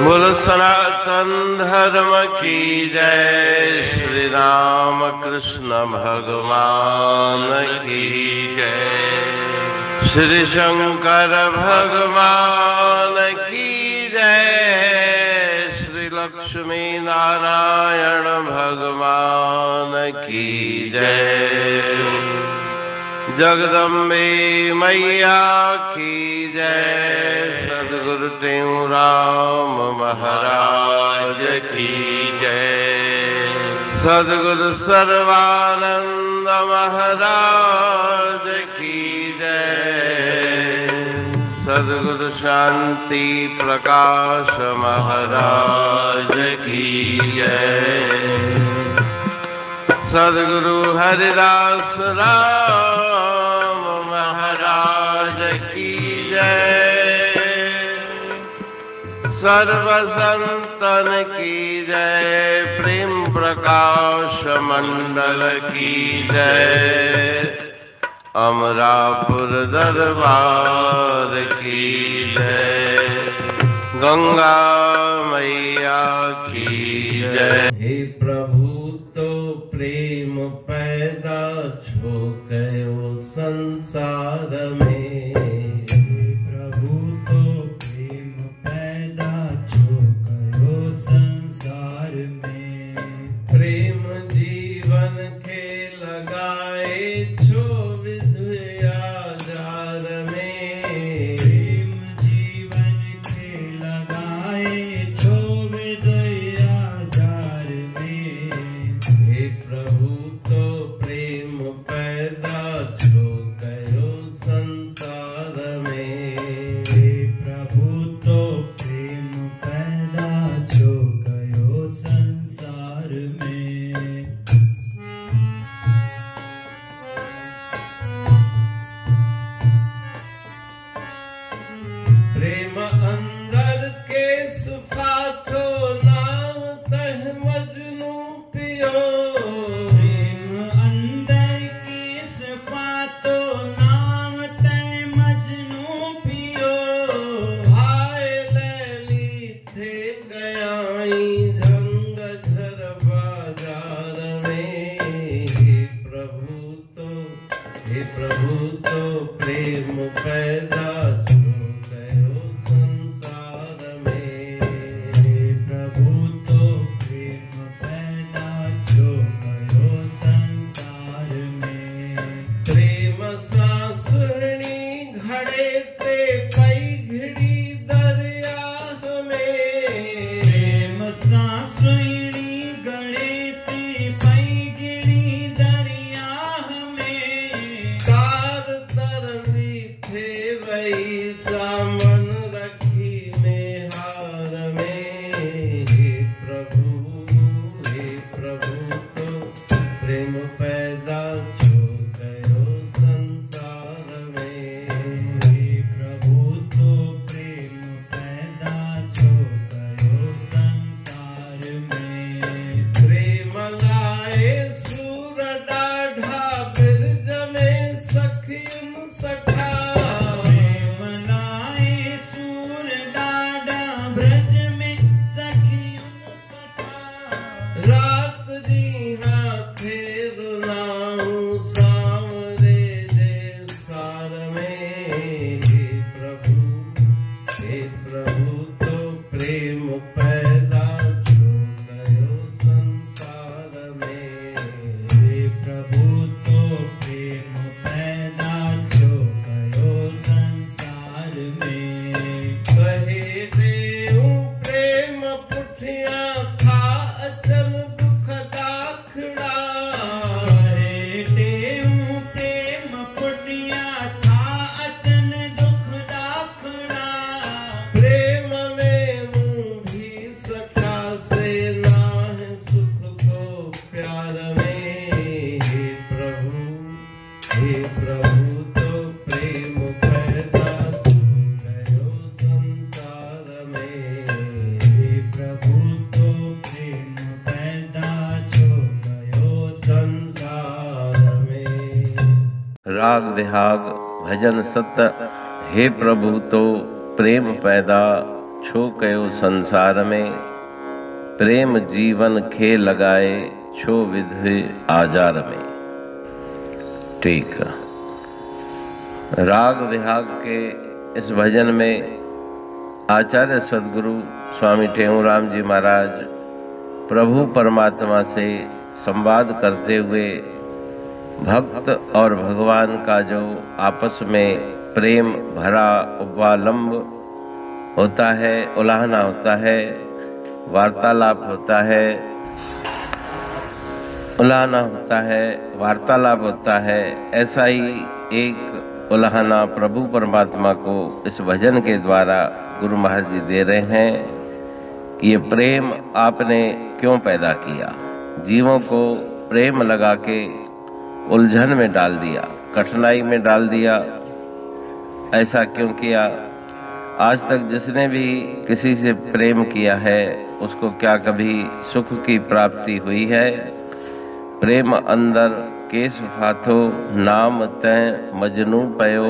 बोलो सनातन धर्म की जय, श्री राम कृष्ण भगवान की जय, श्री शंकर भगवान की जय, श्री लक्ष्मी नारायण भगवान की जय, जगदम्बे मैया की जय, सद्गुरु टेऊराम महाराज की जय, सद्गुरु सर्वानंद महाराज की जय, सद्गुरु शांति प्रकाश महाराज की जय, सद्गुरु हरिदास राम महाराज की जय, सर्व संतन की जय, प्रेम प्रकाश मंडल की जय, अमरापुर दरबार की जय, गंगा मैया की जय। हे प्रभु तो प्रेम पैदा छो गयो संसार में, प्रभु तो प्रेम पैदा छो गयो संसार में, प्रेम जीवन के लगाए छो विद्या जार में, प्रेम जीवन के लगाए छो विद्या जार में, हे प्रभु तो प्रेम पैदा छो गयो संसार में, हे प्रभु तो प्रेम पैदा छो गयो संसार में। प्रेम अंदर के सुफातो नाम तह मजनू पियो, प्रेम अंदर की सिफातो नाम तय मजनू पियो, भाई लैली थे गयाई जंग झर बाजार में, हे प्रभु तो प्रेम पैदा छो गयो संसार में, हे प्रभु तो प्रेम पैदा छो गयो संसार में, प्रेम सांसुरणी घड़े ते पई घिड़ी दरिया में, प्रेम सांसुरणी गड़े ते पई गिड़ी दरिया में, कार तरंदी थे वही सामन रखी में हार में, हे प्रभु तो प्रेम पैदा छो गयो संसार में, हे प्रभु तो प्रेम पैदा छो गयो संसार में, प्रेम लाए सूर डाढ़ा बिरज में सखियन सखा, प्रेम लाए सूर डाढ़ा ब्रज में सखियुन सखा, रात जी हाथे रुलाऊं सांवरे दे सार में, हे प्रभु तो प्रेम पैदा छो गयो संसार में, हे प्रभु तो प्रेम पैदा छो गयो संसार में, कहे देऊं प्रेम पुठिया था अचल दुख दाखड़ा, कहे देऊं प्रेम पुटिया था अचन दुख दाखड़ा, प्रेम में मुँह भी सखा से नाह सुख को प्यार में, हे प्रभु तो प्रेम पैदा छो गयो संसार में, हे प्रभु तो प्रेम पैदा छो गयो संसार में। राग विहाग भजन सत्य, हे प्रभु तो प्रेम पैदा छो कयो संसार में, प्रेम जीवन खे लगाए छो विधि आजार में। ठीक है। राग विहाग के इस भजन में आचार्य सदगुरु स्वामी टेऊराम जी महाराज प्रभु परमात्मा से संवाद करते हुए भक्त और भगवान का जो आपस में प्रेम भरा उपालंब होता है, उलाहना होता है, वार्तालाप होता है, उलाहना होता है, वार्तालाप होता है, ऐसा ही एक उलाहना प्रभु परमात्मा को इस भजन के द्वारा गुरु महाराज जी दे रहे हैं कि ये प्रेम आपने क्यों पैदा किया, जीवों को प्रेम लगा के उलझन में डाल दिया, कठिनाई में डाल दिया, ऐसा क्यों किया। आज तक जिसने भी किसी से प्रेम किया है उसको क्या कभी सुख की प्राप्ति हुई है? प्रेम अंदर केस फाथो, नाम तय मजनू पयो,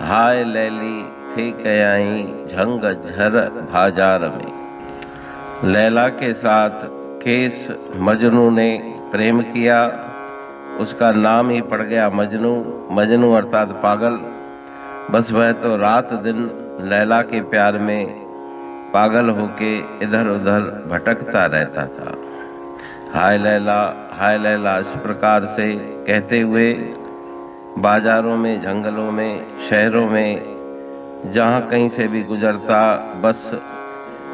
हाय लैली थे कयाई झंग झर भाजार में। लैला के साथ केस मजनू ने प्रेम किया, उसका नाम ही पड़ गया मजनू। मजनू अर्थात पागल। बस वह तो रात दिन लैला के प्यार में पागल होके इधर उधर भटकता रहता था। हाय लैला इस प्रकार से कहते हुए बाजारों में, जंगलों में, शहरों में जहाँ कहीं से भी गुजरता बस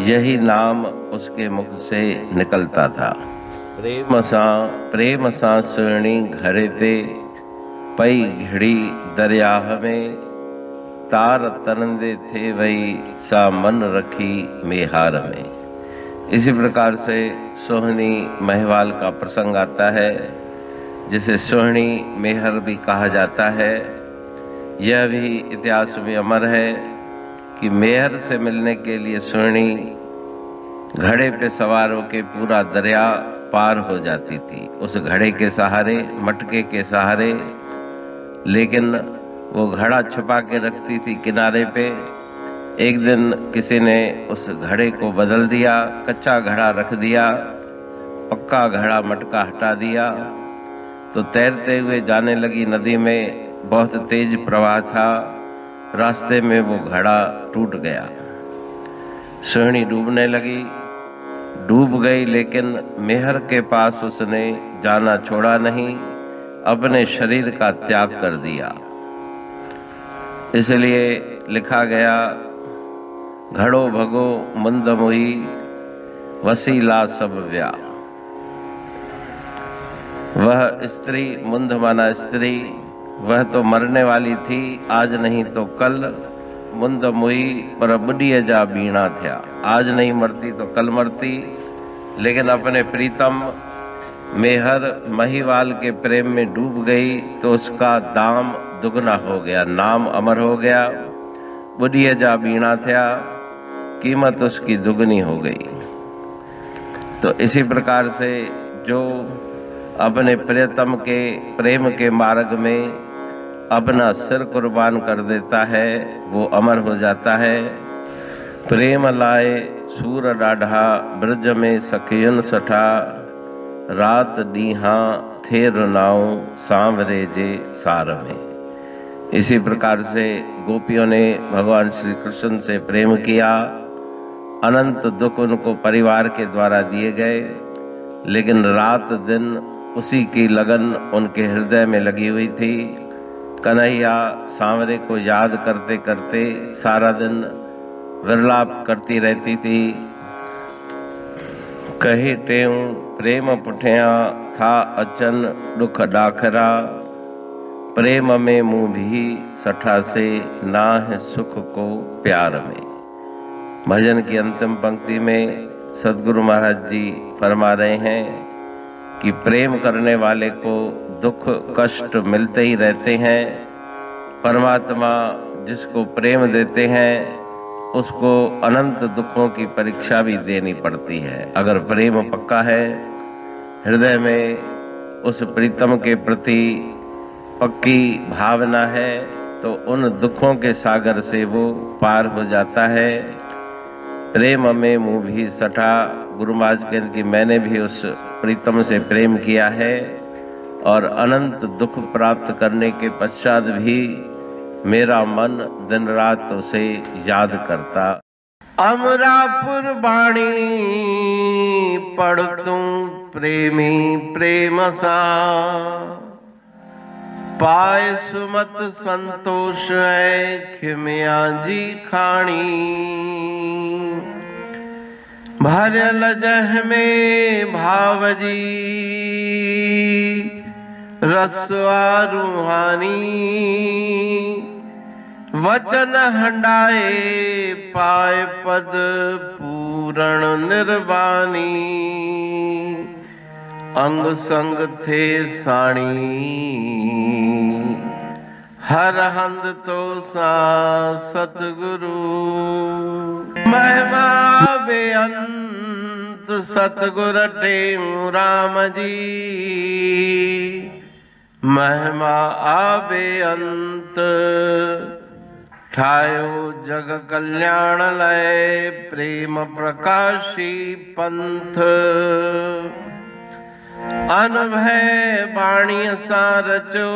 यही नाम उसके मुख से निकलता था। प्रेम सां सुणी घरे ते पई घिड़ी दरियाह में, तार तरंदे थे वही सा मन रखी मेहार में। इसी प्रकार से सोहनी महवाल का प्रसंग आता है, जिसे सोहनी मेहर भी कहा जाता है। यह भी इतिहास में अमर है कि मेहर से मिलने के लिए सोहनी घड़े पे सवार होकर पूरा दरिया पार हो जाती थी, उस घड़े के सहारे, मटके के सहारे। लेकिन वो घड़ा छुपा के रखती थी किनारे पे। एक दिन किसी ने उस घड़े को बदल दिया, कच्चा घड़ा रख दिया, पक्का घड़ा मटका हटा दिया, तो तैरते हुए जाने लगी नदी में। बहुत तेज प्रवाह था, रास्ते में वो घड़ा टूट गया। सोहनी डूबने लगी, डूब गई, लेकिन मेहर के पास उसने जाना छोड़ा नहीं, अपने शरीर का त्याग कर दिया। इसलिए लिखा गया, घड़ो भगो मुंद मुई वसीला सब व्या। वह स्त्री, मुंद माना स्त्री, वह तो मरने वाली थी, आज नहीं तो कल। मुंद मुई पर बुढ़िया जा बीणा थिया, आज नहीं मरती तो कल मरती। लेकिन अपने प्रीतम मेहर महिवाल के प्रेम में डूब गई तो उसका दाम दुगना हो गया, नाम अमर हो गया। बुढ़िया जा बीणा थिया, कीमत उसकी दुगनी हो गई। तो इसी प्रकार से जो अपने प्रियतम के प्रेम के मार्ग में अपना सिर कुर्बान कर देता है वो अमर हो जाता है। प्रेम लाए सूर डाढ़ा ब्रज में सखियन सठा, रात डीहा थे रुनाऊं सांवरे जे सार में। इसी प्रकार से गोपियों ने भगवान श्री कृष्ण से प्रेम किया। अनंत दुख उनको परिवार के द्वारा दिए गए, लेकिन रात दिन उसी की लगन उनके हृदय में लगी हुई थी। कन्हैया सांवरे को याद करते करते सारा दिन विरलाप करती रहती थी। कही टेऊ प्रेम पुठिया था अचन दुख डाखरा, प्रेम में मुँह भी सठा से ना है सुख को प्यार में। भजन की अंतिम पंक्ति में सदगुरु महाराज जी फरमा रहे हैं कि प्रेम करने वाले को दुख कष्ट मिलते ही रहते हैं। परमात्मा जिसको प्रेम देते हैं उसको अनंत दुखों की परीक्षा भी देनी पड़ती है। अगर प्रेम पक्का है, हृदय में उस प्रीतम के प्रति पक्की भावना है, तो उन दुखों के सागर से वो पार हो जाता है। प्रेम में मुँह भी सटा। गुरु महाराज कहते कि मैंने भी उस प्रीतम से प्रेम किया है और अनंत दुख प्राप्त करने के पश्चात भी मेरा मन दिन रात उसे याद करता। अमरापुर बाणी पढ़तूं प्रेमी प्रेम सा, पाए सुमत संतोष है खिमिया जी खाणी। भरल जह में भावजी रसवा रूहानी, वचन हंडाए पाए पद पूरण निर्वाणी। अंग संग थे साणी हर हंद तो सा सतगुरु। महिमा बेअंत सतगुर टेऊ राम जी, महिमा आबे अंत ठायो जग कल्याण लय प्रेम प्रकाशी पंथ। अनभय बाणी सा रचो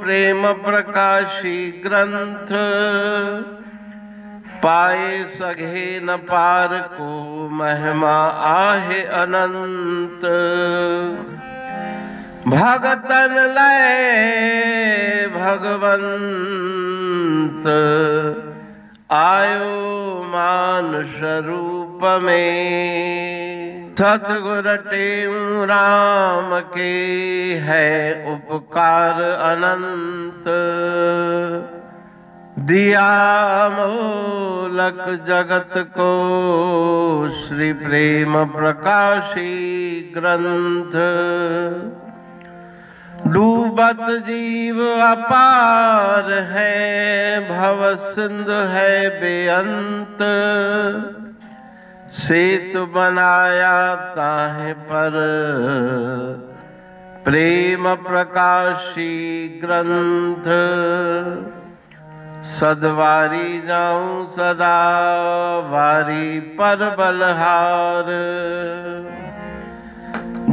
प्रेम प्रकाशी ग्रंथ। पाए सघे न पार को महिमा आहे अनंत। भगतन लय भगवंत आयो मानुष रूप में। सतगुर टेऊ राम के है उपकार अनंत। दिया मोलक जगत को श्री प्रेम प्रकाशी ग्रंथ। डूबत जीव अपार है भव सिंध है बेअंत। सेतु बनाया ताहे पर प्रेम प्रकाशी ग्रंथ। सदवारी जाऊं सदा वारी पर बलहार।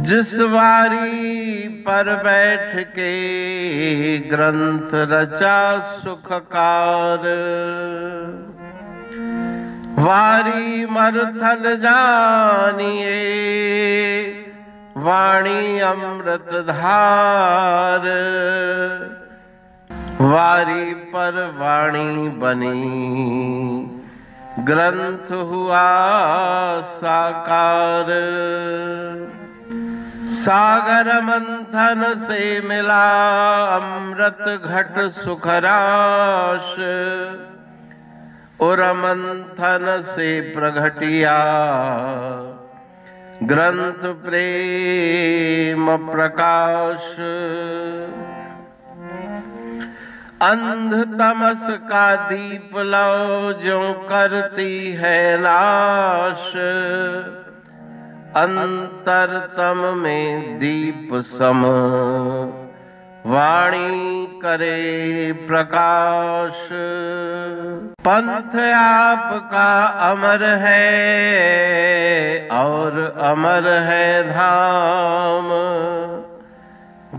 जिस वारी पर बैठ के ग्रंथ रचा सुखकार। वारी मरथल जानिए वाणी अमृत धार। वारी पर वाणी बनी ग्रंथ हुआ साकार। सागर मंथन से मिला अमृत घट सुखराश। और मंथन से प्रगटिया ग्रंथ प्रेम प्रकाश। अंध तमस का दीप लो जो करती है नाश। अंतरतम में दीप सम वाणी करे प्रकाश। पंथ आपका अमर है और अमर है धाम।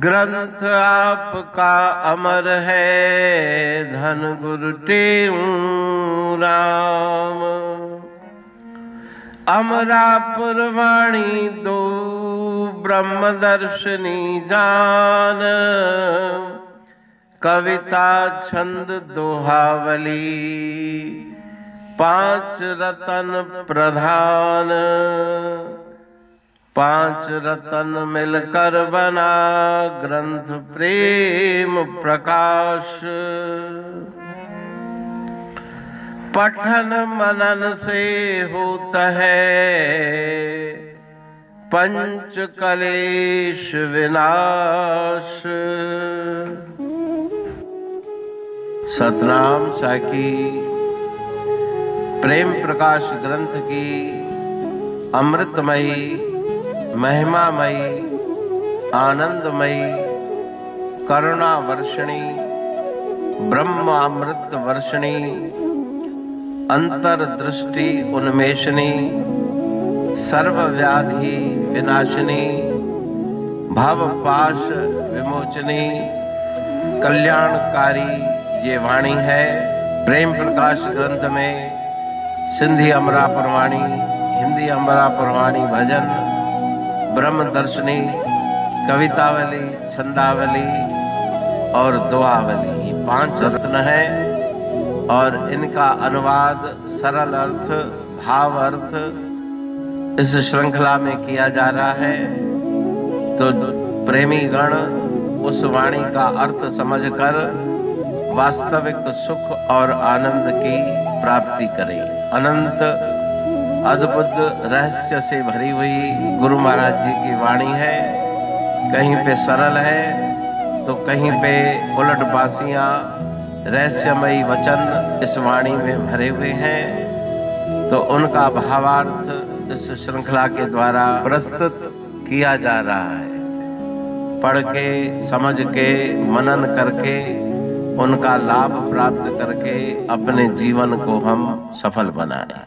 ग्रंथ आपका अमर है धन गुरु टेऊ राम। अमरापुर वाणी दो ब्रह्मदर्शनी जान। कविता छंद दोहावली पांच रतन प्रधान। पांच रतन मिलकर बना ग्रंथ प्रेम प्रकाश। पठन मनन से होता है पंच कलेश विनाश। सतनाम साखी प्रेम प्रकाश ग्रंथ की अमृतमयी महिमामयी आनंदमयी करुणा वर्षिणी ब्रह्म अमृत वर्षिणी अंतर्दृष्टि उन्मेषणी, सर्वव्याधि विनाशिनी, भव पाश विमोचनी, कल्याणकारी ये वाणी है। प्रेम प्रकाश ग्रंथ में सिंधी अमरा परवाणी, हिंदी अमरा परवाणी भजन, ब्रह्म दर्शनी, कवितावली, छंदावली और दुआवली, ये 5 रत्न हैं और इनका अनुवाद सरल अर्थ, भाव अर्थ इस श्रृंखला में किया जा रहा है। तो प्रेमी गण उस वाणी का अर्थ समझकर वास्तविक सुख और आनंद की प्राप्ति करें। अनंत अद्भुत रहस्य से भरी हुई गुरु महाराज जी की वाणी है। कहीं पे सरल है तो कहीं पे उलट बासियां, रहस्यमयी वचन इस वाणी में भरे हुए हैं। तो उनका भावार्थ इस श्रृंखला के द्वारा प्रस्तुत किया जा रहा है। पढ़ के, समझ के, मनन करके, उनका लाभ प्राप्त करके अपने जीवन को हम सफल बनाएं।